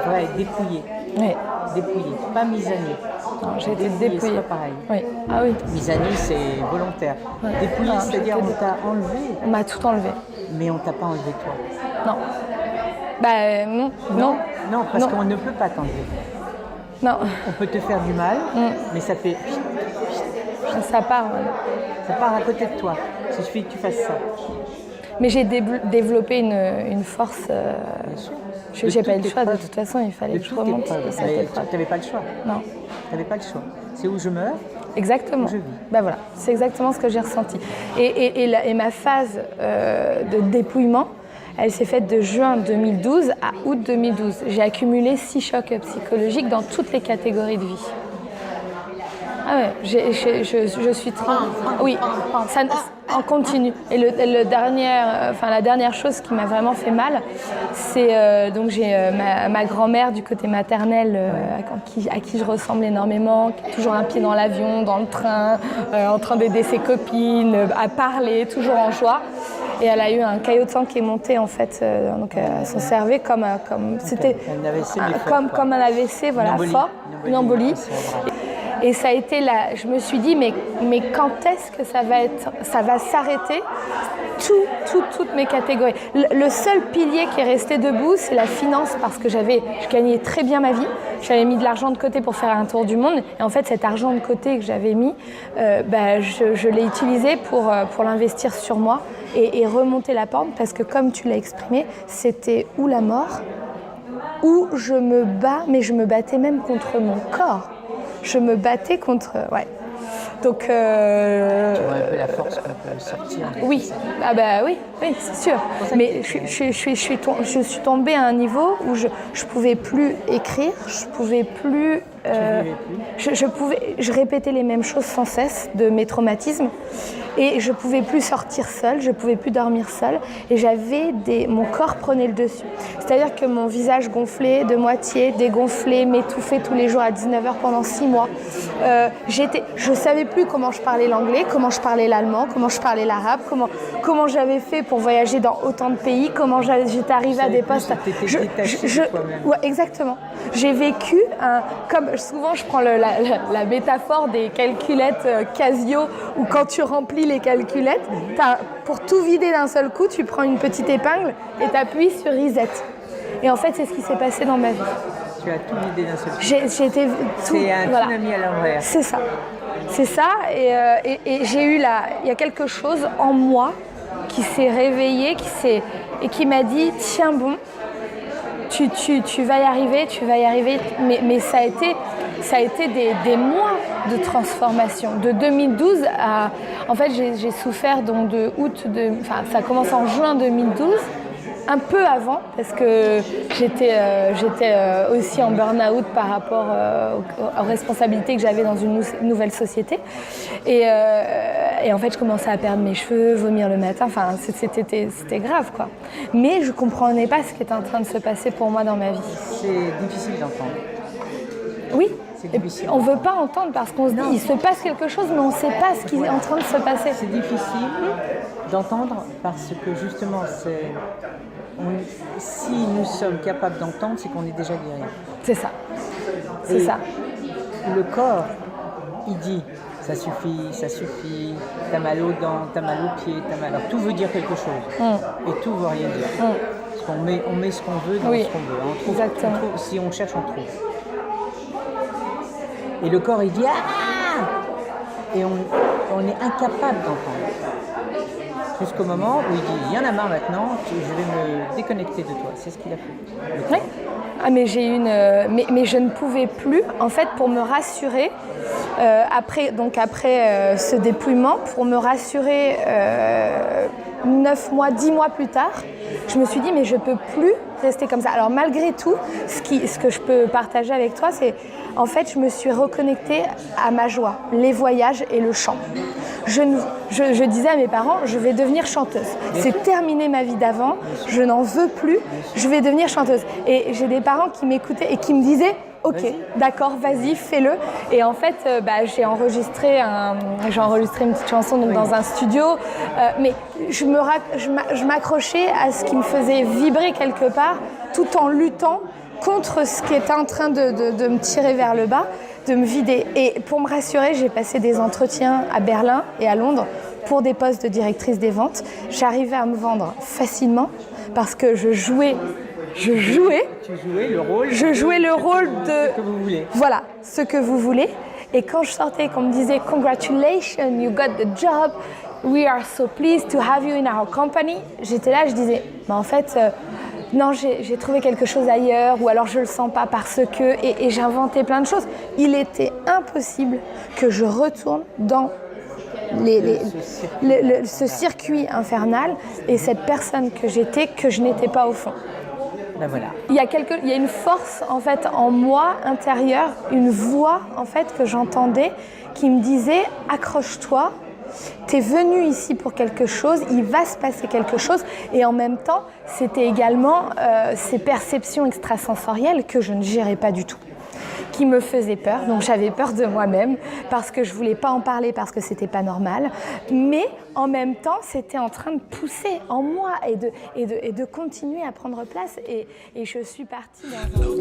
Ouais, dépouillée. Oui. Dépouillée, pas mise à nu. Non, j'ai été Dépouillée, dépouillée. c'est pas pareil. Oui. Ah oui. Mise à nu, c'est volontaire. Ouais. Dépouillée, Non, c'est-à-dire j'étais on t'a enlevé, On m'a tout enlevé. mais on t'a pas enlevé toi. Non. Bah non. Non. Non, parce Non. qu'on ne peut pas t'enlever. Non. On peut te faire du mal, mais ça fait... Ça part. Ouais. Ça part à côté de toi. Il suffit que tu fasses ça. Mais j'ai développé une force. De J'ai pas eu toute le choix. De épreuve. toute façon, il fallait De que je toute remonte épreuve. de cette Mais épreuve. tu n'avais pas le choix. Non. Tu n'avais pas le choix. C'est où je meurs. Exactement. Où je vis. Ben voilà, c'est exactement ce que j'ai ressenti. Et ma phase de dépouillement, elle s'est faite de juin 2012 à août 2012. J'ai accumulé 6 chocs psychologiques dans toutes les catégories de vie. Ah ouais, je suis très... Oui, ça, en continu. Et la dernière chose qui m'a vraiment fait mal, c'est donc j'ai ma grand-mère du côté maternel à qui je ressemble énormément, qui a toujours un pied dans l'avion, dans le train, en train d'aider ses copines, à parler, toujours en joie. Et elle a eu un caillot de sang qui est monté en fait donc à son cerveau comme c'était comme un AVC, voilà, fort, une embolie. Et ça a été là, je me suis dit mais quand est-ce que ça va s'arrêter toutes mes catégories. Le seul pilier qui est resté debout, c'est la finance parce que je gagnais très bien ma vie. J'avais mis de l'argent de côté pour faire un tour du monde. Et en fait, cet argent de côté que j'avais mis, je l'ai utilisé pour l'investir sur moi et remonter la pente parce que comme tu l'as exprimé, c'était ou la mort, ou je me bats, mais je me battais même contre mon corps. Je me battais contre... Ouais. Donc... Tu vois un peu la force qu'on peut sortir. Oui, ah bah oui, c'est sûr. Mais je suis tombée à un niveau où je pouvais plus écrire, je pouvais plus... je répétais les mêmes choses sans cesse de mes traumatismes et je pouvais plus sortir seule, je pouvais plus dormir seule et mon corps prenait le dessus. C'est-à-dire que mon visage gonflait de moitié, dégonflé, m'étouffait tous les jours à 19h pendant 6 mois. Je savais plus comment je parlais l'anglais, comment je parlais l'allemand, comment je parlais l'arabe, comment j'avais fait pour voyager dans autant de pays, comment j'étais arrivée à des postes. Ouais, exactement. J'ai vécu comme souvent je prends la métaphore des calculettes Casio où quand tu remplis les calculettes, pour tout vider d'un seul coup, tu prends une petite épingle et tu appuies sur reset. Et en fait, c'est ce qui s'est passé dans ma vie. Tu as tout vidé d'un seul coup. C'est un tsunami à l'envers. C'est ça. C'est ça. Et j'ai eu il y a quelque chose en moi qui s'est réveillé et qui m'a dit tiens bon, tu vas y arriver. Mais ça a été des mois de transformation. De 2012 à... En fait, j'ai souffert donc ça a commencé en juin 2012. Un peu avant, parce que j'étais aussi en burn-out par rapport aux responsabilités que j'avais dans une nouvelle société. Et en fait, je commençais à perdre mes cheveux, vomir le matin. Enfin, c'était grave, quoi. Mais je ne comprenais pas ce qui était en train de se passer pour moi dans ma vie. C'est difficile d'entendre. Oui. C'est difficile. On ne veut pas entendre parce qu'on se dit il se passe quelque chose, mais on ne sait pas ce qui est en train de se passer. C'est difficile d'entendre parce que justement, si nous sommes capables d'entendre, c'est qu'on est déjà guéri. C'est ça. C'est ça. Le corps, il dit ça suffit, t'as mal aux dents, t'as mal aux pieds, t'as mal. Alors tout veut dire quelque chose et tout veut rien dire. Parce qu'on met ce qu'on veut dans ce qu'on veut. Exactement. On trouve, si on cherche, on trouve. Et le corps, il dit ah. Et on est incapable d'entendre. Jusqu'au moment où il dit il y en a marre maintenant, je vais me déconnecter de toi. C'est ce qu'il a fait. Oui. Ah mais mais je ne pouvais plus en fait pour me rassurer après ce dépouillement, pour me rassurer 9 mois, 10 mois plus tard, je me suis dit mais je peux plus rester comme ça. Alors malgré tout, ce que je peux partager avec toi, c'est en fait je me suis reconnectée à ma joie, les voyages et le chant. Je disais à mes parents, je vais devenir chanteuse. C'est terminé ma vie d'avant, je n'en veux plus, je vais devenir chanteuse. Et j'ai des parents qui m'écoutaient et qui me disaient ok, d'accord, vas-y, fais-le. Et en fait, j'ai enregistré une petite chanson donc, dans un studio, mais je m'accrochais à ce qui me faisait vibrer quelque part, tout en luttant contre ce qui était en train de me tirer vers le bas, de me vider. Et pour me rassurer, j'ai passé des entretiens à Berlin et à Londres pour des postes de directrice des ventes. J'arrivais à me vendre facilement parce que je jouais le rôle de ce que vous voulez. Voilà, ce que vous voulez. Et quand je sortais, qu'on me disait congratulations, you got the job, we are so pleased to have you in our company, j'étais là, je disais, mais en fait, non, j'ai trouvé quelque chose ailleurs, ou alors je le sens pas parce que, et j'inventais plein de choses. Il était impossible que je retourne dans ce circuit infernal et cette personne que j'étais, que je n'étais pas au fond. Ben voilà. Il y a une force en fait en moi intérieure, une voix en fait que j'entendais qui me disait accroche-toi, t'es venu ici pour quelque chose, il va se passer quelque chose, et en même temps c'était également ces perceptions extrasensorielles que je ne gérais pas du tout, qui me faisaient peur. Donc j'avais peur de moi-même parce que je voulais pas en parler parce que c'était pas normal, mais en même temps c'était en train de pousser en moi et de continuer à prendre place, et je suis partie dans un...